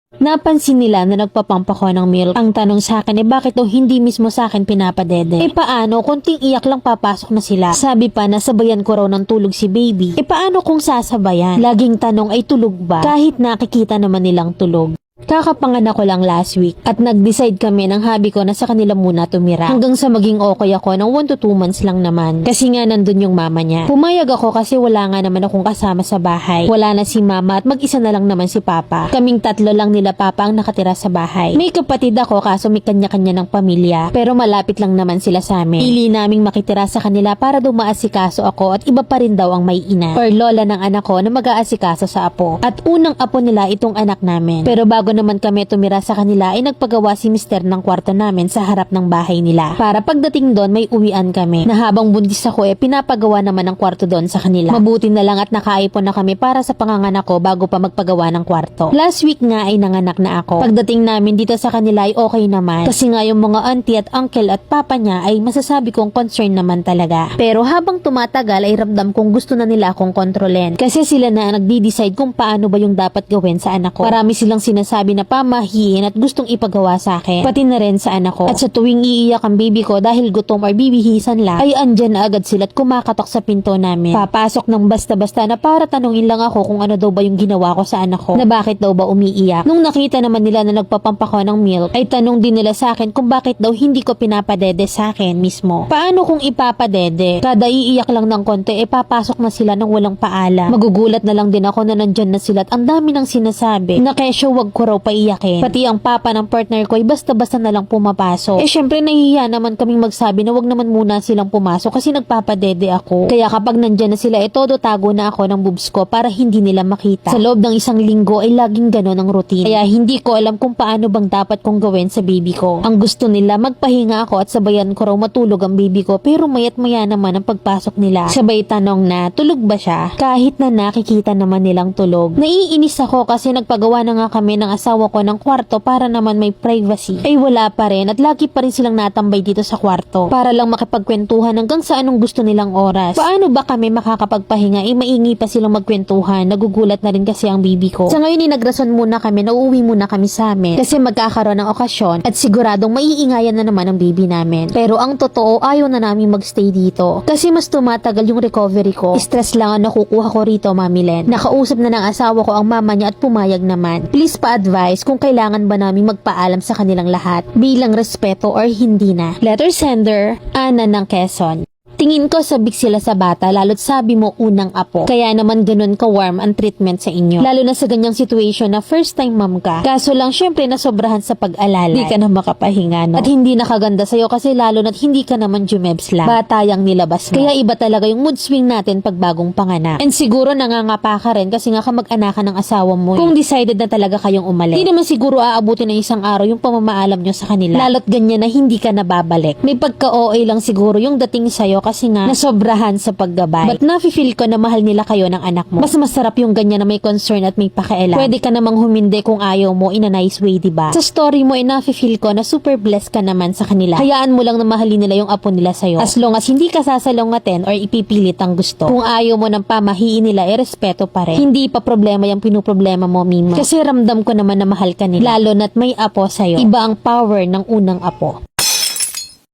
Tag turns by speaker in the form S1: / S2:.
S1: Napansin nila na nagpapampa ko ng milk. Ang tanong sa akin bakit daw hindi mismo sa akin pinapadede? Paano konting iyak lang papasok na sila? Sabi pa na sabayan ko raw ng tulog si baby. Paano kung sasabayan? Laging tanong ay tulog ba? Kahit nakikita naman nilang tulog. Kakapanganak ko lang last week at nag-decide kami ng hubby ko na sa kanila muna tumira hanggang sa maging okay ako ng 1 to 2 months lang naman kasi nga nandun yung mama niya. Pumayag ako kasi wala nga naman akong kasama sa bahay. Wala na si mama at mag-isa na lang naman si papa. Kaming tatlo lang nila papa ang nakatira sa bahay. May kapatid ako kaso may kanya-kanya ng pamilya pero malapit lang naman sila sa amin. Pili naming makitira sa kanila para daw maasikaso ako at iba pa rin daw ang may ina or lola ng anak ko na mag-aasikaso sa apo. At unang apo nila itong anak namin. Pero bago naman kami tumira sa kanila ay nagpagawa si mister ng kwarto namin sa harap ng bahay nila. Para pagdating doon may uwian kami. Na habang buntis ako pinapagawa naman ng kwarto doon sa kanila. Mabuti na lang at nakaipon na kami para sa panganganak ko bago pa magpagawa ng kwarto. Last week nga ay nanganak na ako. Pagdating namin dito sa kanila ay okay naman. Kasi nga yung mga auntie at uncle at papa niya ay masasabi kong concern naman talaga. Pero habang tumatagal ay ramdam kong gusto na nila akong kontrolin. Kasi sila na nagdi-decide kung paano ba yung dapat gawin sa anak ko. Marami silang sinasabi na pamahiin at gustong ipagawa sa akin. Pati na rin sa anak ko. At sa tuwing iiyak ang baby ko dahil gutom or bibihisan lang, ay andyan na agad sila at kumakatok sa pinto namin. Papasok ng basta-basta na para tanungin lang ako kung ano daw ba yung ginawa ko sa anak ko. Na bakit daw ba umiiyak. Nung nakita naman nila na nagpapampa ko ng milk, ay tanong din nila sa akin kung bakit daw hindi ko pinapadede sa akin mismo. Paano kung ipapadede? Kada iiyak lang ng konti, papasok na sila nang walang paalam. Magugulat na lang din ako na nandyan na sila at ang dami nang sinasabi na kesyo wag ko raw paiyakin. Pati ang papa ng partner ko ay basta-basta na lang pumapasok. Syempre nahihiya naman kaming magsabi na wag naman muna silang pumasok kasi nagpapadede ako. Kaya kapag nandyan na sila todo tago na ako ng boobs ko para hindi nila makita. Sa loob ng isang linggo ay laging ganon ang routine. Kaya hindi ko alam kung paano bang dapat kong gawin sa baby ko. Ang gusto nila magpahinga ako at sabayan ko raw matulog ang baby ko pero mayat maya naman ang pagpasok nila. Sabay tanong na tulog ba siya? Kahit na nakikita naman nilang tulog. Naiinis ako kasi nagpagawa na nga kami ng asawa ko ng kwarto para naman may privacy. Ay wala pa rin at lagi pa rin silang natambay dito sa kwarto para lang makipagkwentuhan hanggang sa anong gusto nilang oras. Paano ba kami makakapagpahinga? Maingay pa silang magkwentuhan. Nagugulat na rin kasi ang baby ko. Sa ngayon nagrason muna kami na uuwi muna kami sa amin kasi magkakaroon ng okasyon at siguradong maiingayan na naman ang baby namin. Pero ang totoo ayaw na namin magstay dito kasi mas tumatagal yung recovery ko. Stress lang ang nakukuha ko rito, Mami Len. Nakausap na ng asawa ko ang mama niya at pumayag naman. Please pa-advise kung kailangan ba namin magpaalam sa kanilang lahat bilang respeto or hindi na. Letter sender, Ana ng Quezon. Tingin ko sabik sila sa bata lalo't sabi mo unang apo. Kaya naman ganun ka-warm ang treatment sa inyo. Lalo na sa ganyang situation na first time mom ka. Kaso lang syempre nasobrahan sa pag-alala. Hindi ka na makapahinga, no? At hindi nakaganda sa'yo kasi lalo na't hindi ka naman jumebsla. Bata yang nilabas mo. Kaya iba talaga yung mood swing natin pag bagong panganak. And siguro nangangapa ka rin kasi nga kamag-anakan ng asawa mo. Kung decided na talaga kayong umalis. Hindi naman siguro aabutin ng isang araw yung pamamaalam nyo sa kanila. Lalo't ganyan na hindi ka nababalik. May pagka-OA lang siguro yung dating sa'yo kasi nga nasobrahan sa paggabay. But nafe-feel ko na mahal nila kayo ng anak mo. Mas masarap yung ganyan na may concern at may pakialam. Pwede ka namang humindi kung ayaw mo in a nice way, diba? Sa story mo nafe-feel ko na super blessed ka naman sa kanila. Hayaan mo lang na mahalin nila yung apo nila sa'yo. As long as hindi ka sasalungatin or ipipilit ang gusto. Kung ayaw mo ng pamahiin nila, respeto pa rin. Hindi pa problema yung pinuproblema mo, Mima. Kasi ramdam ko naman na mahal ka nila. Lalo na't may apo sa'yo. Iba ang power ng unang apo.